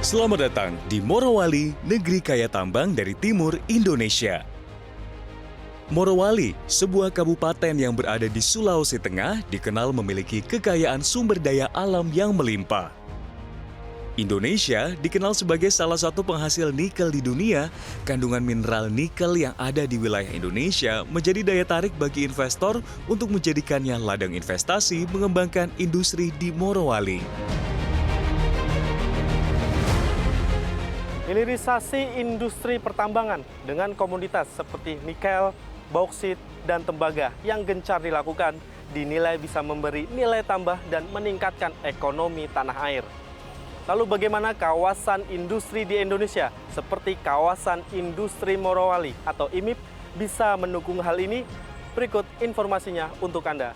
Selamat datang di Morowali, negeri kaya tambang dari timur Indonesia. Morowali, sebuah kabupaten yang berada di Sulawesi Tengah, dikenal memiliki kekayaan sumber daya alam yang melimpah. Indonesia dikenal sebagai salah satu penghasil nikel di dunia. Kandungan mineral nikel yang ada di wilayah Indonesia menjadi daya tarik bagi investor untuk menjadikannya ladang investasi mengembangkan industri di Morowali. Hilirisasi industri pertambangan dengan komoditas seperti nikel, bauksit, dan tembaga yang gencar dilakukan dinilai bisa memberi nilai tambah dan meningkatkan ekonomi tanah air. Lalu bagaimana kawasan industri di Indonesia seperti kawasan industri Morowali atau IMIP bisa mendukung hal ini? Berikut informasinya untuk Anda.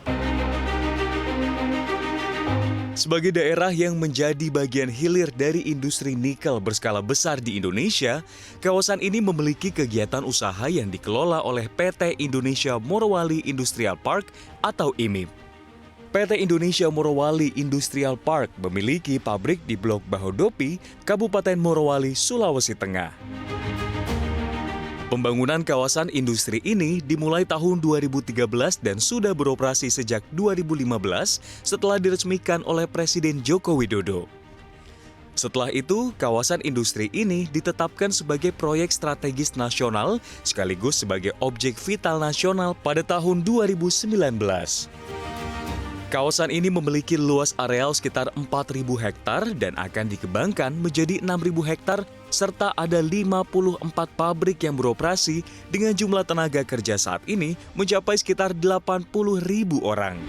Sebagai daerah yang menjadi bagian hilir dari industri nikel berskala besar di Indonesia, kawasan ini memiliki kegiatan usaha yang dikelola oleh PT Indonesia Morowali Industrial Park atau IMIP. PT Indonesia Morowali Industrial Park memiliki pabrik di Blok Bahodopi, Kabupaten Morowali, Sulawesi Tengah. Pembangunan kawasan industri ini dimulai tahun 2013 dan sudah beroperasi sejak 2015 setelah diresmikan oleh Presiden Joko Widodo. Setelah itu, kawasan industri ini ditetapkan sebagai proyek strategis nasional sekaligus sebagai objek vital nasional pada tahun 2019. Kawasan ini memiliki luas areal sekitar 4.000 hektar dan akan dikembangkan menjadi 6.000 hektar serta ada 54 pabrik yang beroperasi dengan jumlah tenaga kerja saat ini mencapai sekitar 80.000 orang.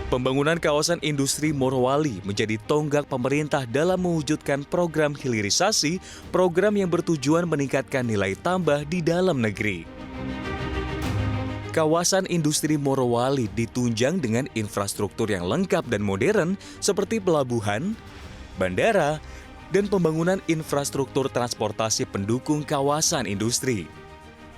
Pembangunan kawasan industri Morowali menjadi tonggak pemerintah dalam mewujudkan program hilirisasi, program yang bertujuan meningkatkan nilai tambah di dalam negeri. Kawasan industri Morowali ditunjang dengan infrastruktur yang lengkap dan modern seperti pelabuhan, bandara, dan pembangunan infrastruktur transportasi pendukung kawasan industri.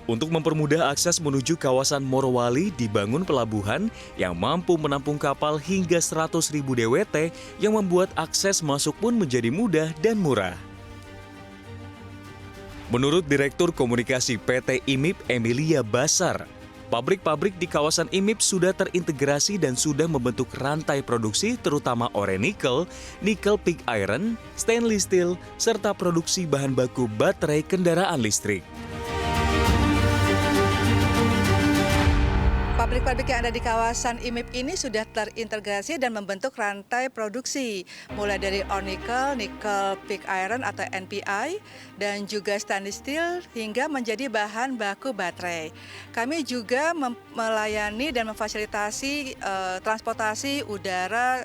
Untuk mempermudah akses menuju kawasan Morowali, dibangun pelabuhan yang mampu menampung kapal hingga 100.000 DWT yang membuat akses masuk pun menjadi mudah dan murah. Menurut Direktur Komunikasi PT IMIP Emilia Basar, pabrik-pabrik di kawasan IMIP sudah terintegrasi dan sudah membentuk rantai produksi terutama ore nikel, nikel pig iron, stainless steel, serta produksi bahan baku baterai kendaraan listrik. Pabrik-pabrik yang ada di kawasan IMIP ini sudah terintegrasi dan membentuk rantai produksi, mulai dari ore nikel, nikel pig iron atau NPI, dan juga stainless steel hingga menjadi bahan baku baterai. Kami juga melayani dan memfasilitasi transportasi udara,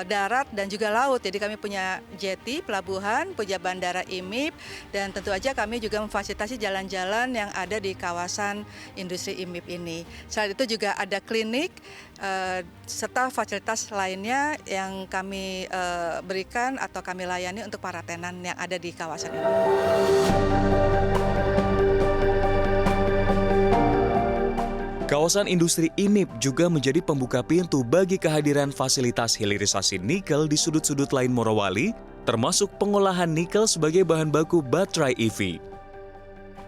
darat, dan juga laut. Jadi kami punya jetty, pelabuhan, punya bandara IMIP, dan tentu saja kami juga memfasilitasi jalan-jalan yang ada di kawasan industri IMIP ini. Selain itu juga ada klinik serta fasilitas lainnya yang kami berikan atau kami layani untuk para tenan yang ada di kawasan ini. Kawasan industri IMIP juga menjadi pembuka pintu bagi kehadiran fasilitas hilirisasi nikel di sudut-sudut lain Morowali, termasuk pengolahan nikel sebagai bahan baku baterai EV.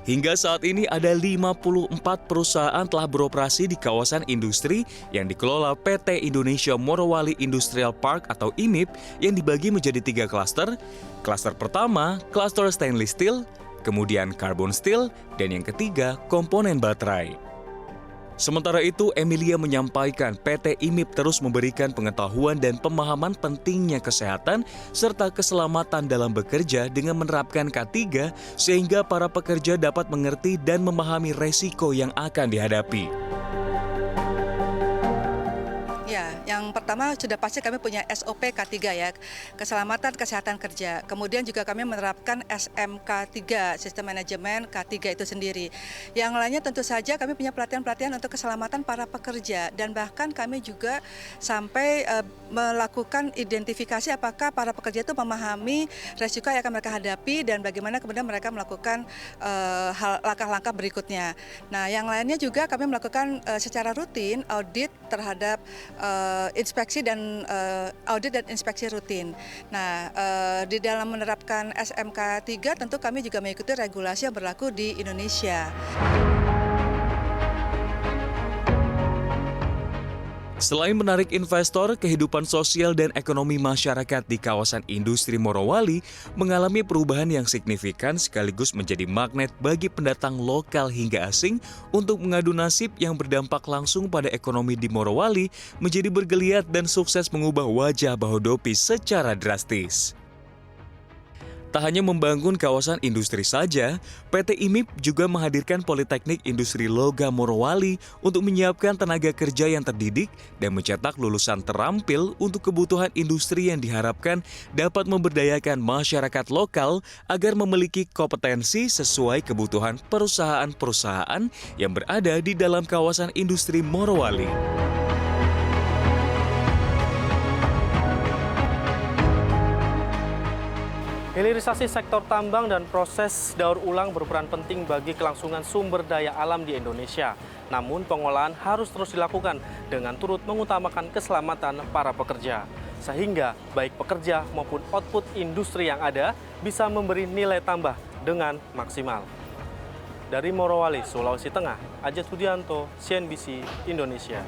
Hingga saat ini ada 54 perusahaan telah beroperasi di kawasan industri yang dikelola PT Indonesia Morowali Industrial Park atau IMIP yang dibagi menjadi 3 klaster. Klaster pertama, klaster stainless steel, kemudian carbon steel, dan yang ketiga, komponen baterai. Sementara itu, Emilia menyampaikan PT IMIP terus memberikan pengetahuan dan pemahaman pentingnya kesehatan serta keselamatan dalam bekerja dengan menerapkan K3 sehingga para pekerja dapat mengerti dan memahami resiko yang akan dihadapi. Ya, yang pertama sudah pasti kami punya SOP K3 ya, keselamatan kesehatan kerja. Kemudian juga kami menerapkan SMK3, sistem manajemen K3 itu sendiri. Yang lainnya tentu saja kami punya pelatihan-pelatihan untuk keselamatan para pekerja dan bahkan kami juga sampai melakukan identifikasi apakah para pekerja itu memahami resiko yang akan mereka hadapi dan bagaimana kemudian mereka melakukan langkah-langkah berikutnya. Nah, yang lainnya juga kami melakukan secara rutin audit terhadap inspeksi dan audit dan inspeksi rutin. Nah, di dalam menerapkan SMK 3 tentu kami juga mengikuti regulasi yang berlaku di Indonesia. Selain menarik investor, kehidupan sosial dan ekonomi masyarakat di kawasan industri Morowali mengalami perubahan yang signifikan sekaligus menjadi magnet bagi pendatang lokal hingga asing untuk mengadu nasib yang berdampak langsung pada ekonomi di Morowali menjadi bergeliat dan sukses mengubah wajah Bahodopi secara drastis. Tak hanya membangun kawasan industri saja, PT IMIP juga menghadirkan Politeknik Industri Logam Morowali untuk menyiapkan tenaga kerja yang terdidik dan mencetak lulusan terampil untuk kebutuhan industri yang diharapkan dapat memberdayakan masyarakat lokal agar memiliki kompetensi sesuai kebutuhan perusahaan-perusahaan yang berada di dalam kawasan industri Morowali. Hilirisasi sektor tambang dan proses daur ulang berperan penting bagi kelangsungan sumber daya alam di Indonesia. Namun pengolahan harus terus dilakukan dengan turut mengutamakan keselamatan para pekerja. Sehingga baik pekerja maupun output industri yang ada bisa memberi nilai tambah dengan maksimal. Dari Morowali, Sulawesi Tengah, Ajat Hudianto, CNBC Indonesia.